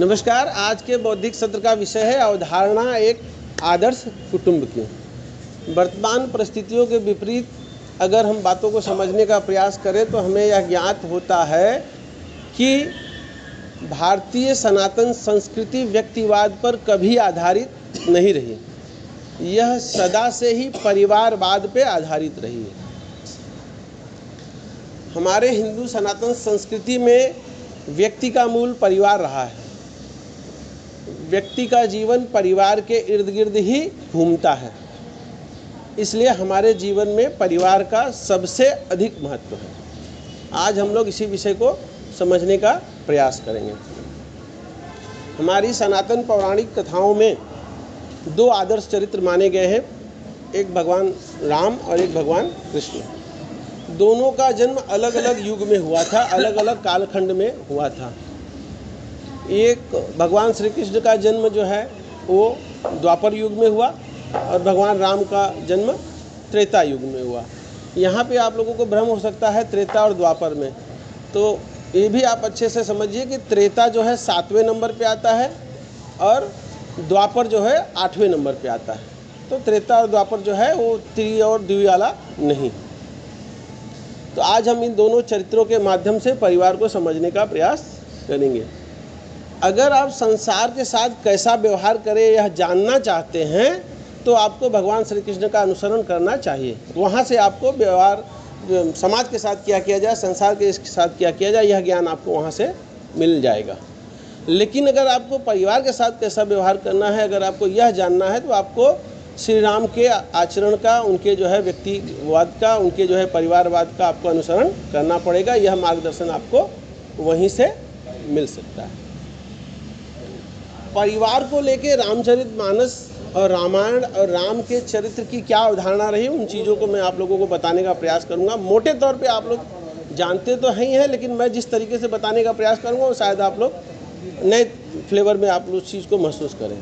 नमस्कार। आज के बौद्धिक सत्र का विषय है अवधारणा एक आदर्श कुटुंब की। वर्तमान परिस्थितियों के विपरीत अगर हम बातों को समझने का प्रयास करें तो हमें यह ज्ञात होता है कि भारतीय सनातन संस्कृति व्यक्तिवाद पर कभी आधारित नहीं रही। यह सदा से ही परिवारवाद पे आधारित रही है। हमारे हिंदू सनातन संस्कृति में व्यक्ति का मूल परिवार रहा है। व्यक्ति का जीवन परिवार के इर्द गिर्द ही घूमता है, इसलिए हमारे जीवन में परिवार का सबसे अधिक महत्व है। आज हम लोग इसी विषय को समझने का प्रयास करेंगे। हमारी सनातन पौराणिक कथाओं में दो आदर्श चरित्र माने गए हैं, एक भगवान राम और एक भगवान कृष्ण। दोनों का जन्म अलग अलग युग में हुआ था, अलग अलग कालखंड में हुआ था। एक भगवान श्री कृष्ण का जन्म जो है वो द्वापर युग में हुआ और भगवान राम का जन्म त्रेता युग में हुआ। यहाँ पे आप लोगों को भ्रम हो सकता है त्रेता और द्वापर में, तो ये भी आप अच्छे से समझिए कि त्रेता जो है 7वें नंबर पे आता है और द्वापर जो है 8वें नंबर पे आता है। तो त्रेता और द्वापर जो है वो त्रि और द्वि वाला नहीं। तो आज हम इन दोनों चरित्रों के माध्यम से परिवार को समझने का प्रयास करेंगे। अगर आप संसार के साथ कैसा व्यवहार करें यह जानना चाहते हैं तो आपको भगवान श्री कृष्ण का अनुसरण करना चाहिए। वहाँ से आपको व्यवहार समाज के साथ क्या किया जाए, संसार के साथ क्या किया जाए, यह ज्ञान आपको वहाँ से मिल जाएगा। लेकिन अगर आपको परिवार के साथ कैसा व्यवहार करना है, अगर आपको यह जानना है तो आपको श्री राम के आचरण का, उनके जो है व्यक्तिवाद का, उनके जो है परिवारवाद का आपको अनुसरण करना पड़ेगा। यह मार्गदर्शन आपको वहीं से मिल सकता है। परिवार को लेके रामचरितमानस और रामायण और राम के चरित्र की क्या अवधारणा रही, उन चीज़ों को मैं आप लोगों को बताने का प्रयास करूंगा। मोटे तौर पे आप लोग जानते तो हैं ही हैं, लेकिन मैं जिस तरीके से बताने का प्रयास करूंगा वो शायद आप लोग नए फ्लेवर में आप लोग उस चीज़ को महसूस करें।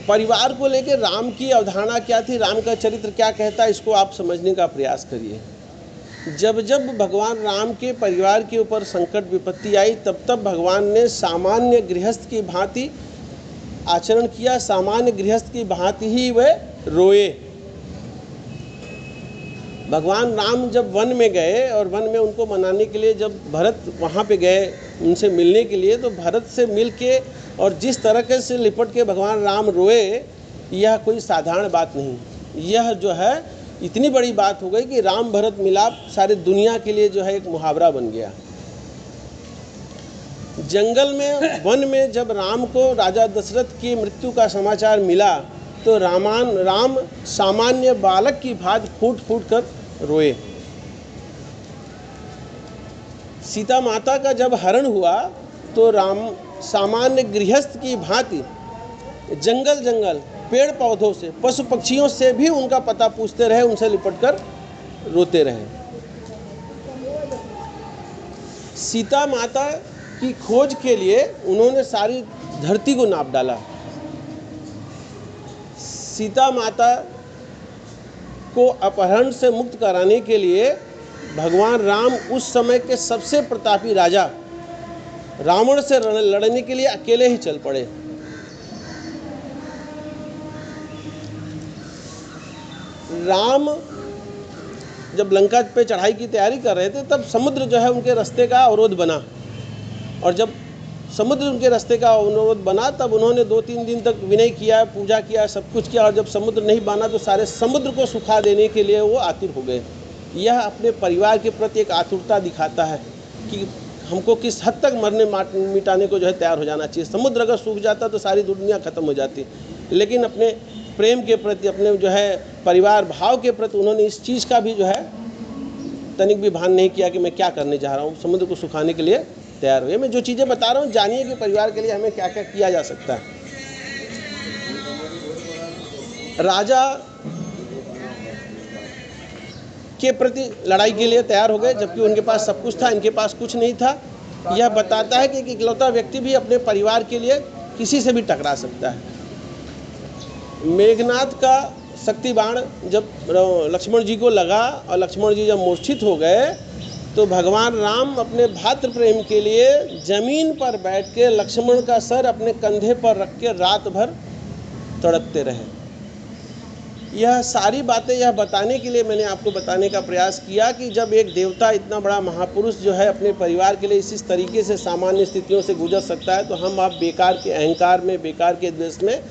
परिवार को लेके राम की अवधारणा क्या थी, राम का चरित्र क्या कहता है, इसको आप समझने का प्रयास करिए। जब जब भगवान राम के परिवार के ऊपर संकट विपत्ति आई तब तब भगवान ने सामान्य गृहस्थ की भांति आचरण किया, सामान्य गृहस्थ की भांति ही वे रोए। भगवान राम जब वन में गए और वन में उनको मनाने के लिए जब भरत वहाँ पे गए उनसे मिलने के लिए, तो भरत से मिल के और जिस तरह से लिपट के भगवान राम रोए, यह कोई साधारण बात नहीं। यह जो है इतनी बड़ी बात हो गई कि राम भरत मिलाप सारी दुनिया के लिए जो है एक मुहावरा बन गया। जंगल में, वन में जब राम को राजा दशरथ की मृत्यु का समाचार मिला तो राम सामान्य बालक की भांति फूट फूट कर रोए। सीता माता का जब हरण हुआ तो राम सामान्य गृहस्थ की भांति जंगल पेड़ पौधों से, पशु पक्षियों से भी उनका पता पूछते रहे, उनसे लिपट कर रोते रहे। सीता माता की खोज के लिए उन्होंने सारी धरती को नाप डाला। सीता माता को अपहरण से मुक्त कराने के लिए भगवान राम उस समय के सबसे प्रतापी राजा रावण से लड़ने के लिए अकेले ही चल पड़े। राम जब लंका पे चढ़ाई की तैयारी कर रहे थे तब समुद्र जो है उनके रास्ते का अवरोध बना, और जब समुद्र उनके रास्ते का अवरोध बना तब उन्होंने 2-3 दिन तक विनय किया, पूजा किया, सब कुछ किया, और जब समुद्र नहीं बना तो सारे समुद्र को सुखा देने के लिए वो आतुर हो गए। यह अपने परिवार के प्रति एक आतुरता दिखाता है कि हमको किस हद तक मरने मिटाने को जो है तैयार हो जाना चाहिए। समुद्र अगर सूख जाता तो सारी दुनिया खत्म हो जाती, लेकिन अपने प्रेम के प्रति, अपने जो है परिवार भाव के प्रति उन्होंने इस चीज़ का भी जो है तनिक भी भान नहीं किया कि मैं क्या करने जा रहा हूँ, समुद्र को सुखाने के लिए तैयार हुए। मैं जो चीज़ें बता रहा हूँ जानिए कि परिवार के लिए हमें क्या क्या किया जा सकता है। राजा के प्रति लड़ाई के लिए तैयार हो गए, जबकि उनके पास सब कुछ था, इनके पास कुछ नहीं था। यह बताता है कि एक इकलौता व्यक्ति भी अपने परिवार के लिए किसी से भी टकरा सकता है। मेघनाथ का शक्ति बाण जब लक्ष्मण जी को लगा और लक्ष्मण जी जब मूर्छित हो गए तो भगवान राम अपने भातृ प्रेम के लिए जमीन पर बैठ के लक्ष्मण का सर अपने कंधे पर रख के रात भर तड़पते रहे। यह सारी बातें यह बताने के लिए मैंने आपको बताने का प्रयास किया कि जब एक देवता, इतना बड़ा महापुरुष जो है अपने परिवार के लिए इस तरीके से सामान्य स्थितियों से गुजर सकता है, तो हम आप बेकार के अहंकार में, बेकार के द्वेष में,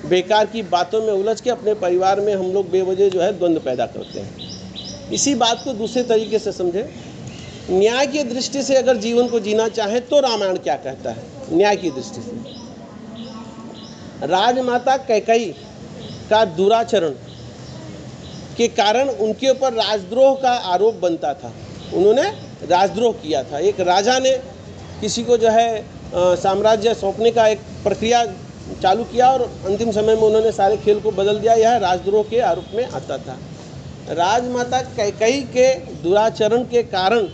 बेकार की बातों में उलझ के अपने परिवार में हम लोग बेवजह जो है द्वंद्व पैदा करते हैं। इसी बात को दूसरे तरीके से समझे। न्याय की दृष्टि से अगर जीवन को जीना चाहे तो रामायण क्या कहता है? न्याय की दृष्टि से राजमाता कैकेयी का दुराचरण के कारण उनके ऊपर राजद्रोह का आरोप बनता था। उन्होंने राजद्रोह किया था। एक राजा ने किसी को जो है साम्राज्य सौंपने का एक प्रक्रिया चालू किया और अंतिम समय में उन्होंने सारे खेल को बदल दिया। यह राजद्रोह के आरोप में आता था। राजमाता कैकेयी के दुराचरण के कारण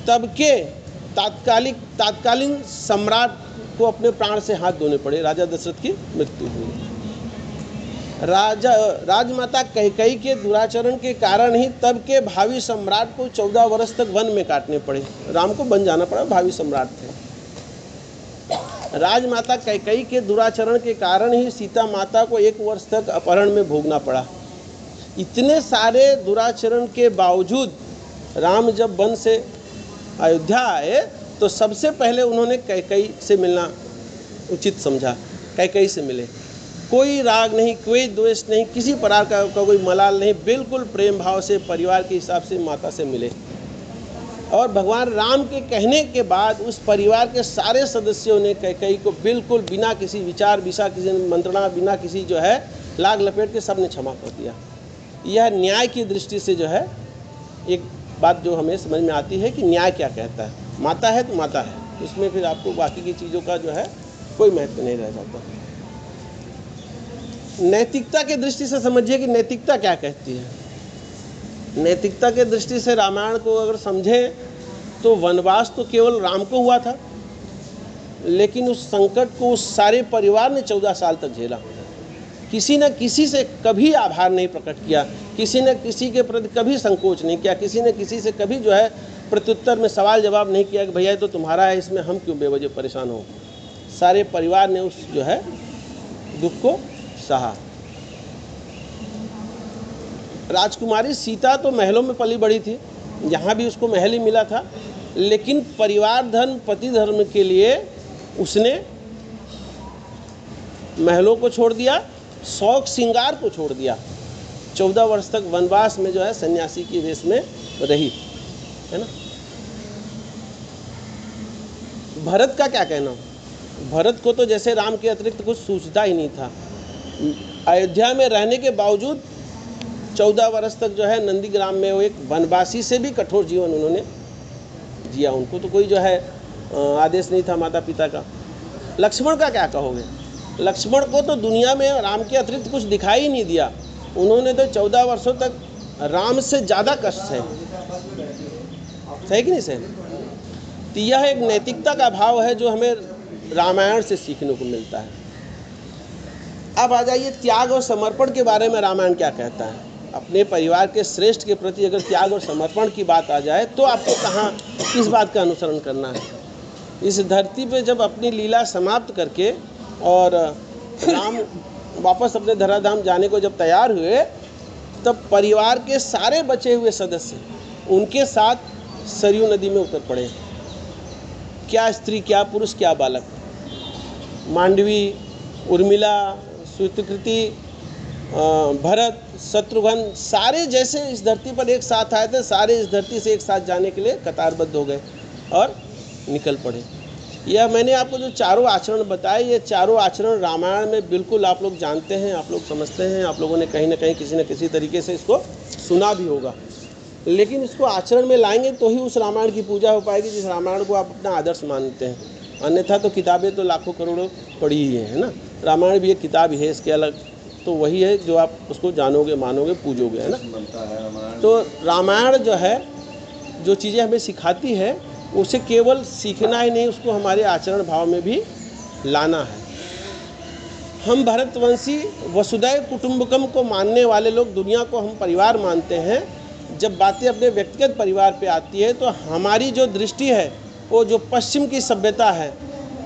तब के तात्कालीन सम्राट को अपने प्राण से हाथ धोने पड़े। राजा दशरथ की मृत्यु हुई। राजमाता कैकेयी के दुराचरण के कारण ही तब के भावी सम्राट को 14 वर्ष तक वन में काटने पड़े। राम को वन जाना पड़ा, भावी सम्राट थे। राजमाता कैकेयी के दुराचरण के कारण ही सीता माता को 1 वर्ष तक अपहरण में भोगना पड़ा। इतने सारे दुराचरण के बावजूद राम जब वन से अयोध्या आए तो सबसे पहले उन्होंने कैकेयी से मिलना उचित समझा। कैकेयी से मिले, कोई राग नहीं, कोई द्वेष नहीं, किसी प्रकार का कोई मलाल नहीं, बिल्कुल प्रेम भाव से परिवार के हिसाब से माता से मिले। और भगवान राम के कहने के बाद उस परिवार के सारे सदस्यों ने कैकेयी को बिल्कुल बिना किसी विचार, बिना किसी मंत्रणा, बिना किसी जो है लाग लपेट के सबने क्षमा कर दिया। यह न्याय की दृष्टि से जो है एक बात जो हमें समझ में आती है कि न्याय क्या कहता है। माता है तो माता है, इसमें फिर आपको बाकी की चीज़ों का जो है कोई महत्व नहीं रह जाता। नैतिकता के दृष्टि से समझिए कि नैतिकता क्या कहती है। नैतिकता के दृष्टि से रामायण को अगर समझें तो वनवास तो केवल राम को हुआ था, लेकिन उस संकट को उस सारे परिवार ने 14 साल तक झेला। किसी न किसी से कभी आभार नहीं प्रकट किया, किसी न किसी के प्रति कभी संकोच नहीं किया, किसी न किसी से कभी जो है प्रत्युत्तर में सवाल जवाब नहीं किया कि भैया ये तो तुम्हारा है, इसमें हम क्यों बेवजह परेशान हो। सारे परिवार ने उस जो है दुख को सहा। राजकुमारी सीता तो महलों में पली बड़ी थी, यहाँ भी उसको महल ही मिला था, लेकिन परिवार धर्म, पति धर्म के लिए उसने महलों को छोड़ दिया, शौक श्रृंगार को छोड़ दिया। 14 वर्ष तक वनवास में जो है सन्यासी की वेश में रही, है ना। भरत का क्या कहना? भरत को तो जैसे राम के अतिरिक्त कुछ सूझता ही नहीं था। अयोध्या में रहने के बावजूद 14 वर्ष तक जो है नंदीग्राम में वो एक वनवासी से भी कठोर जीवन उन्होंने जिया। उनको तो कोई जो है आदेश नहीं था माता पिता का। लक्ष्मण का क्या कहोगे? लक्ष्मण को तो दुनिया में राम के अतिरिक्त कुछ दिखाई ही नहीं दिया। उन्होंने तो 14 वर्षों तक राम से ज़्यादा कष्ट सहे, सही कि नहीं सहे? तो यह एक नैतिकता का भाव है जो हमें रामायण से सीखने को मिलता है। अब आ जाइए त्याग और समर्पण के बारे में रामायण क्या कहता है। अपने परिवार के श्रेष्ठ के प्रति अगर त्याग और समर्पण की बात आ जाए तो आपको कहाँ किस बात का अनुसरण करना है। इस धरती पे जब अपनी लीला समाप्त करके और राम वापस अपने धराधाम जाने को जब तैयार हुए, तब परिवार के सारे बचे हुए सदस्य उनके साथ सरयू नदी में उतर पड़े। क्या स्त्री, क्या पुरुष, क्या बालक। मांडवी, उर्मिला, सुकृति, भरत, शत्रुघ्न, सारे जैसे इस धरती पर एक साथ आए थे, सारे इस धरती से एक साथ जाने के लिए कतारबद्ध हो गए और निकल पड़े। यह मैंने आपको जो चारों आचरण बताए, ये चारों आचरण रामायण में बिल्कुल आप लोग जानते हैं, आप लोग समझते हैं, आप लोगों ने कहीं ना कहीं किसी न किसी तरीके से इसको सुना भी होगा। लेकिन इसको आचरण में लाएंगे तो ही उस रामायण की पूजा हो पाएगी जिस रामायण को आप अपना आदर्श मानते हैं। अन्यथा तो किताबें तो लाखों करोड़ों पढ़ी ही है ना। रामायण भी एक किताब ही है, इसके अलग तो वही है जो आप उसको जानोगे, मानोगे, पूजोगे, है ना। तो रामायण जो है, जो चीज़ें हमें सिखाती है उसे केवल सीखना ही नहीं, उसको हमारे आचरण भाव में भी लाना है। हम भरतवंशी वसुधैव कुटुंबकम को मानने वाले लोग, दुनिया को हम परिवार मानते हैं, जब बातें अपने व्यक्तिगत परिवार पे आती है तो हमारी जो दृष्टि है वो जो पश्चिम की सभ्यता है,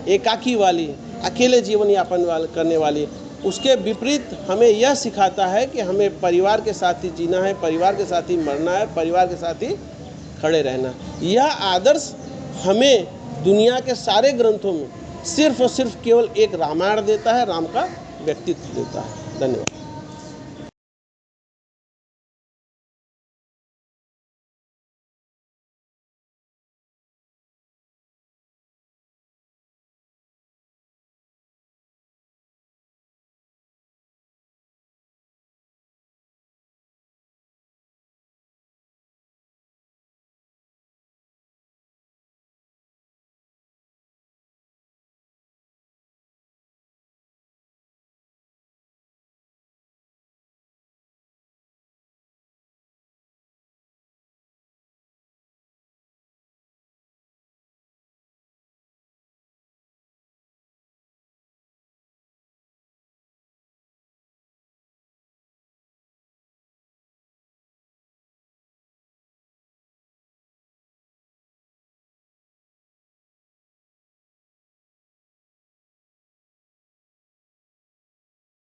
एकाकी वाली, अकेले जीवन यापन करने वाली, उसके विपरीत हमें यह सिखाता है कि हमें परिवार के साथ ही जीना है, परिवार के साथ ही मरना है, परिवार के साथ ही खड़े रहना। यह आदर्श हमें दुनिया के सारे ग्रंथों में सिर्फ और सिर्फ केवल एक रामायण देता है, राम का व्यक्तित्व देता है। धन्यवाद।